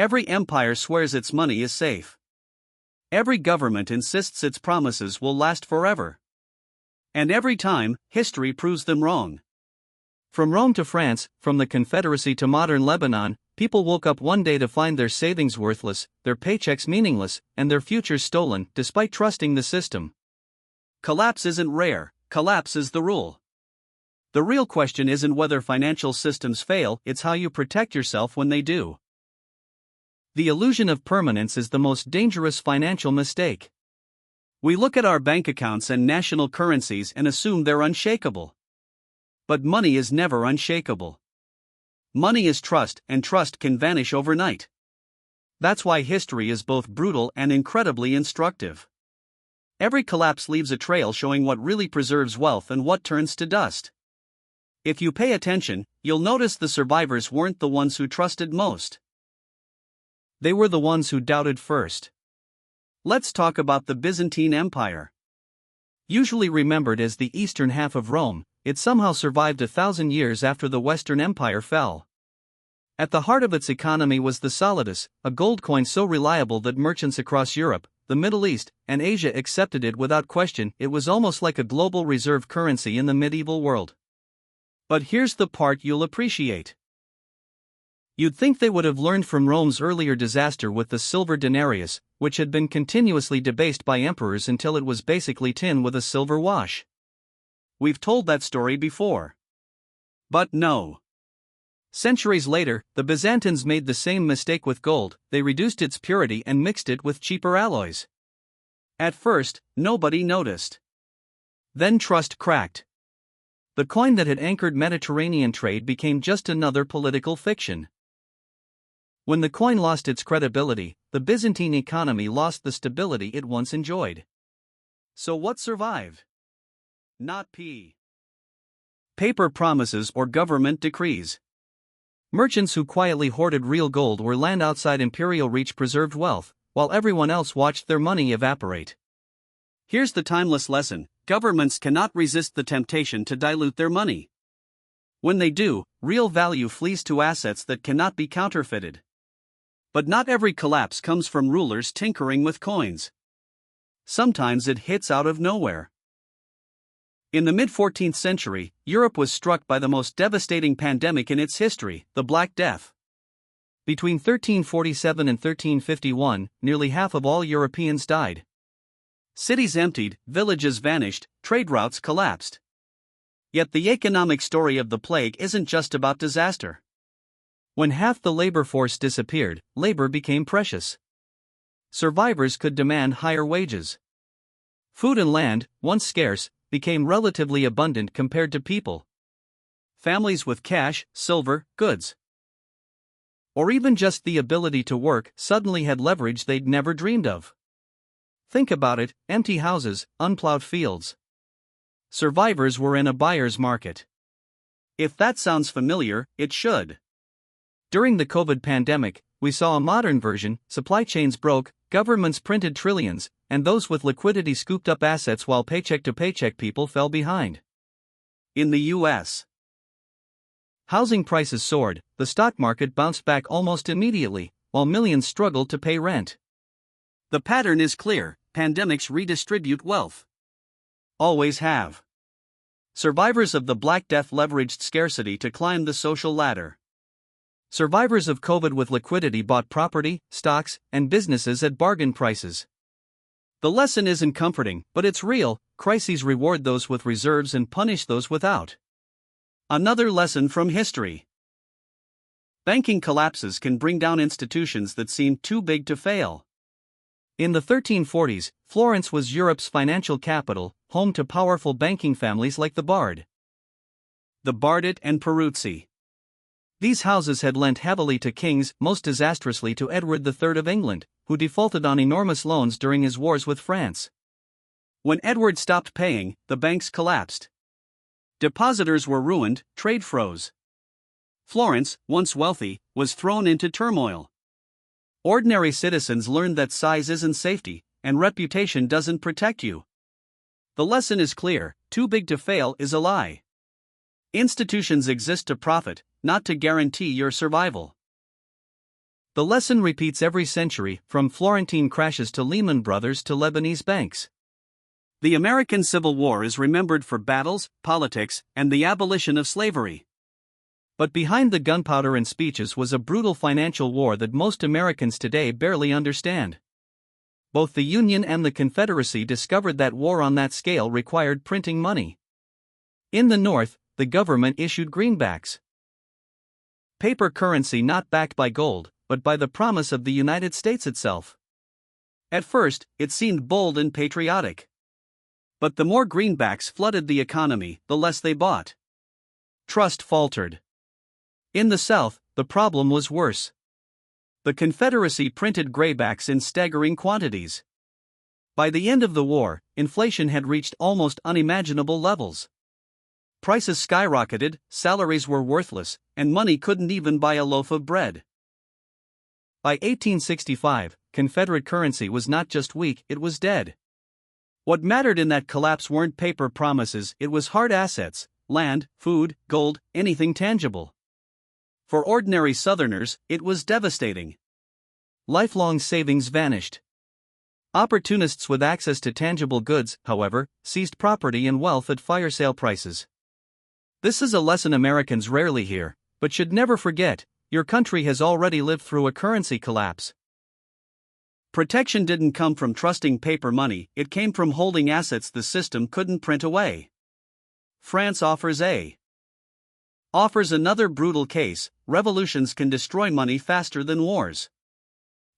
Every empire swears its money is safe. Every government insists its promises will last forever. And every time, history proves them wrong. From Rome to France, from the Confederacy to modern Lebanon, people woke up one day to find their savings worthless, their paychecks meaningless, and their futures stolen, despite trusting the system. Collapse isn't rare, collapse is the rule. The real question isn't whether financial systems fail, it's how you protect yourself when they do. The illusion of permanence is the most dangerous financial mistake. We look at our bank accounts and national currencies and assume they're unshakable. But money is never unshakable. Money is trust, and trust can vanish overnight. That's why history is both brutal and incredibly instructive. Every collapse leaves a trail showing what really preserves wealth and what turns to dust. If you pay attention, you'll notice the survivors weren't the ones who trusted most. They were the ones who doubted first. Let's talk about the Byzantine Empire. Usually remembered as the eastern half of Rome, it somehow survived 1,000 years after the Western Empire fell. At the heart of its economy was the solidus, a gold coin so reliable that merchants across Europe, the Middle East, and Asia accepted it without question. It was almost like a global reserve currency in the medieval world. But here's the part you'll appreciate. You'd think they would have learned from Rome's earlier disaster with the silver denarius, which had been continuously debased by emperors until it was basically tin with a silver wash. We've told that story before. But no. Centuries later, the Byzantines made the same mistake with gold. They reduced its purity and mixed it with cheaper alloys. At first, nobody noticed. Then trust cracked. The coin that had anchored Mediterranean trade became just another political fiction. When the coin lost its credibility, the Byzantine economy lost the stability it once enjoyed. So what survived? Not paper promises or government decrees. Merchants who quietly hoarded real gold or land outside imperial reach preserved wealth, while everyone else watched their money evaporate. Here's the timeless lesson: governments cannot resist the temptation to dilute their money. When they do, real value flees to assets that cannot be counterfeited. But not every collapse comes from rulers tinkering with coins. Sometimes it hits out of nowhere. In the mid-14th century, Europe was struck by the most devastating pandemic in its history, the Black Death. Between 1347 and 1351, nearly half of all Europeans died. Cities emptied, villages vanished, trade routes collapsed. Yet the economic story of the plague isn't just about disaster. When half the labor force disappeared, labor became precious. Survivors could demand higher wages. Food and land, once scarce, became relatively abundant compared to people. Families with cash, silver, goods, or even just the ability to work suddenly had leverage they'd never dreamed of. Think about it: empty houses, unplowed fields. Survivors were in a buyer's market. If that sounds familiar, it should. During the COVID pandemic, we saw a modern version: supply chains broke, governments printed trillions, and those with liquidity scooped up assets while paycheck-to-paycheck people fell behind. In the U.S., housing prices soared, the stock market bounced back almost immediately, while millions struggled to pay rent. The pattern is clear: pandemics redistribute wealth. Always have. Survivors of the Black Death leveraged scarcity to climb the social ladder. Survivors of COVID with liquidity bought property, stocks, and businesses at bargain prices. The lesson isn't comforting, but it's real: crises reward those with reserves and punish those without. Another lesson from history: banking collapses can bring down institutions that seemed too big to fail. In the 1340s, Florence was Europe's financial capital, home to powerful banking families like the Bardit and Peruzzi. These houses had lent heavily to kings, most disastrously to Edward III of England, who defaulted on enormous loans during his wars with France. When Edward stopped paying, the banks collapsed. Depositors were ruined, trade froze. Florence, once wealthy, was thrown into turmoil. Ordinary citizens learned that size isn't safety, and reputation doesn't protect you. The lesson is clear: too big to fail is a lie. Institutions exist to profit, not to guarantee your survival. The lesson repeats every century, from Florentine crashes to Lehman Brothers to Lebanese banks. The American Civil War is remembered for battles, politics, and the abolition of slavery. But behind the gunpowder and speeches was a brutal financial war that most Americans today barely understand. Both the Union and the Confederacy discovered that war on that scale required printing money. In the North, the government issued greenbacks. Paper currency not backed by gold, but by the promise of the United States itself. At first, it seemed bold and patriotic. But the more greenbacks flooded the economy, the less they bought. Trust faltered. In the South, the problem was worse. The Confederacy printed graybacks in staggering quantities. By the end of the war, inflation had reached almost unimaginable levels. Prices skyrocketed, salaries were worthless, and money couldn't even buy a loaf of bread. By 1865, Confederate currency was not just weak, it was dead. What mattered in that collapse weren't paper promises, it was hard assets: land, food, gold, anything tangible. For ordinary Southerners, it was devastating. Lifelong savings vanished. Opportunists with access to tangible goods, however, seized property and wealth at fire sale prices. This is a lesson Americans rarely hear, but should never forget: your country has already lived through a currency collapse. Protection didn't come from trusting paper money, it came from holding assets the system couldn't print away. France offers another brutal case: revolutions can destroy money faster than wars.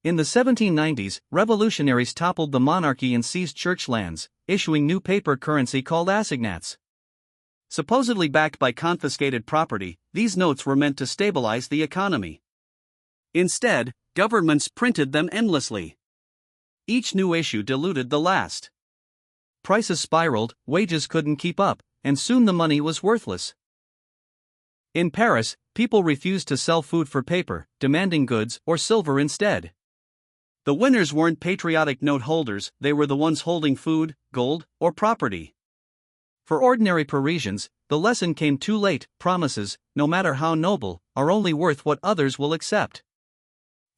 In the 1790s, revolutionaries toppled the monarchy and seized church lands, issuing new paper currency called assignats. Supposedly backed by confiscated property, these notes were meant to stabilize the economy. Instead, governments printed them endlessly. Each new issue diluted the last. Prices spiraled, wages couldn't keep up, and soon the money was worthless. In Paris, people refused to sell food for paper, demanding goods or silver instead. The winners weren't patriotic note holders, they were the ones holding food, gold, or property. For ordinary Parisians, the lesson came too late: promises, no matter how noble, are only worth what others will accept.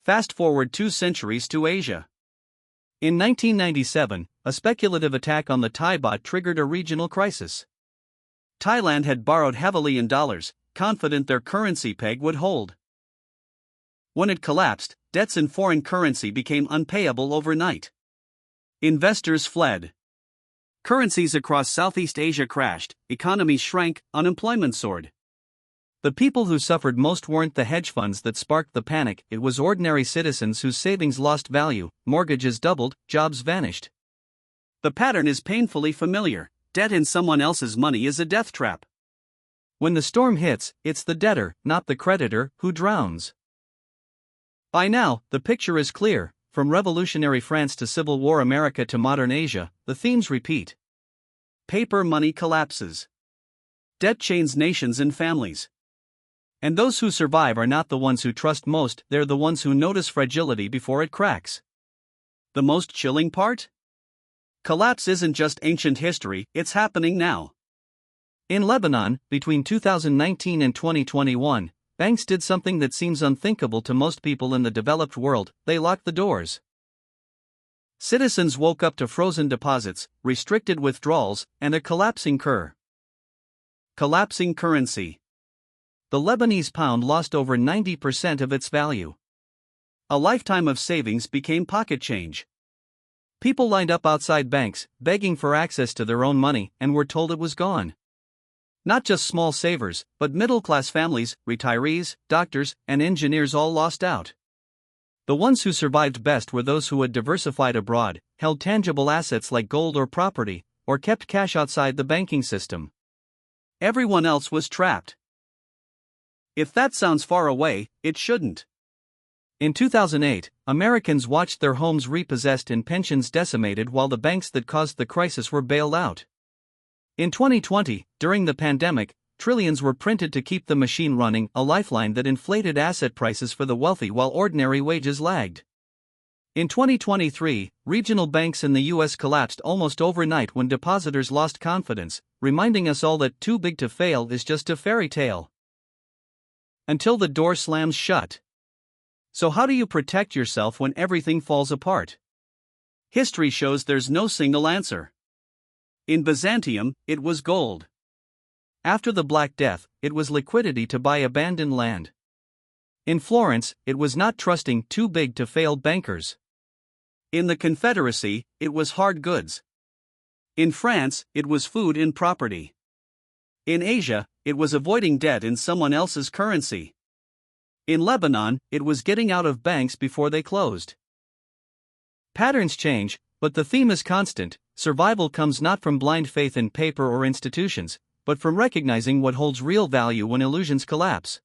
Fast forward 2 centuries to Asia. In 1997, a speculative attack on the Thai baht triggered a regional crisis. Thailand had borrowed heavily in dollars, confident their currency peg would hold. When it collapsed, debts in foreign currency became unpayable overnight. Investors fled. Currencies across Southeast Asia crashed, economies shrank, unemployment soared. The people who suffered most weren't the hedge funds that sparked the panic, it was ordinary citizens whose savings lost value, mortgages doubled, jobs vanished. The pattern is painfully familiar: debt in someone else's money is a death trap. When the storm hits, it's the debtor, not the creditor, who drowns. By now, the picture is clear: from revolutionary France to Civil War America to modern Asia, the themes repeat. Paper money collapses. Debt chains nations and families. And those who survive are not the ones who trust most, they're the ones who notice fragility before it cracks. The most chilling part? Collapse isn't just ancient history, it's happening now. In Lebanon, between 2019 and 2021, banks did something that seems unthinkable to most people in the developed world: they locked the doors. Citizens woke up to frozen deposits, restricted withdrawals, and a collapsing currency. Collapsing currency. The Lebanese pound lost over 90% of its value. A lifetime of savings became pocket change. People lined up outside banks, begging for access to their own money, and were told it was gone. Not just small savers, but middle-class families, retirees, doctors, and engineers all lost out. The ones who survived best were those who had diversified abroad, held tangible assets like gold or property, or kept cash outside the banking system. Everyone else was trapped. If that sounds far away, it shouldn't. In 2008, Americans watched their homes repossessed and pensions decimated while the banks that caused the crisis were bailed out. In 2020, during the pandemic, trillions were printed to keep the machine running, a lifeline that inflated asset prices for the wealthy while ordinary wages lagged. In 2023, regional banks in the U.S. collapsed almost overnight when depositors lost confidence, reminding us all that too big to fail is just a fairy tale. Until the door slams shut. So how do you protect yourself when everything falls apart? History shows there's no single answer. In Byzantium, it was gold. After the Black Death, it was liquidity to buy abandoned land. In Florence, it was not trusting too big to fail bankers. In the Confederacy, it was hard goods. In France, it was food in property. In Asia, it was avoiding debt in someone else's currency. In Lebanon, it was getting out of banks before they closed. Patterns change, but the theme is constant. Survival comes not from blind faith in paper or institutions, but from recognizing what holds real value when illusions collapse.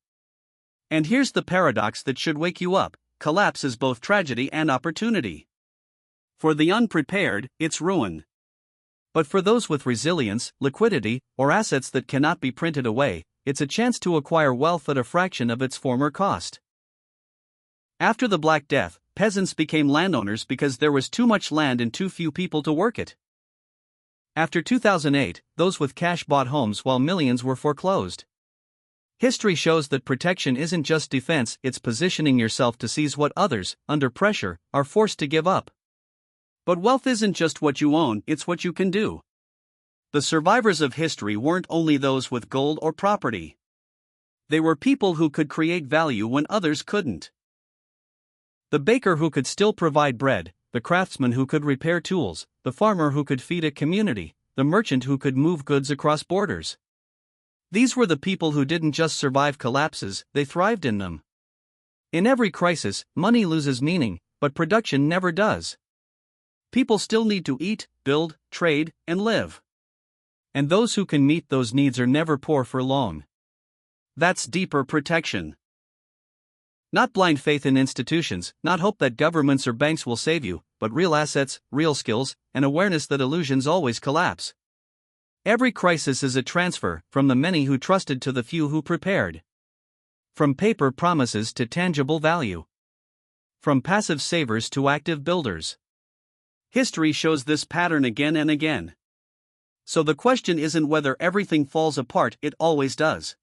And here's the paradox that should wake you up: collapse is both tragedy and opportunity. For the unprepared, it's ruin. But for those with resilience, liquidity, or assets that cannot be printed away, it's a chance to acquire wealth at a fraction of its former cost. After the Black Death, peasants became landowners because there was too much land and too few people to work it. After 2008, those with cash bought homes while millions were foreclosed. History shows that protection isn't just defense, it's positioning yourself to seize what others, under pressure, are forced to give up. But wealth isn't just what you own, it's what you can do. The survivors of history weren't only those with gold or property. They were people who could create value when others couldn't. The baker who could still provide bread, the craftsman who could repair tools, the farmer who could feed a community, the merchant who could move goods across borders. These were the people who didn't just survive collapses, they thrived in them. In every crisis, money loses meaning, but production never does. People still need to eat, build, trade, and live. And those who can meet those needs are never poor for long. That's deeper protection. Not blind faith in institutions, not hope that governments or banks will save you, but real assets, real skills, and awareness that illusions always collapse. Every crisis is a transfer, from the many who trusted to the few who prepared. From paper promises to tangible value. From passive savers to active builders. History shows this pattern again and again. So the question isn't whether everything falls apart, it always does.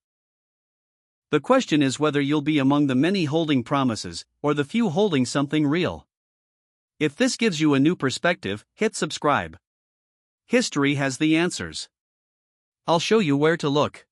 The question is whether you'll be among the many holding promises, or the few holding something real. If this gives you a new perspective, hit subscribe. History has the answers. I'll show you where to look.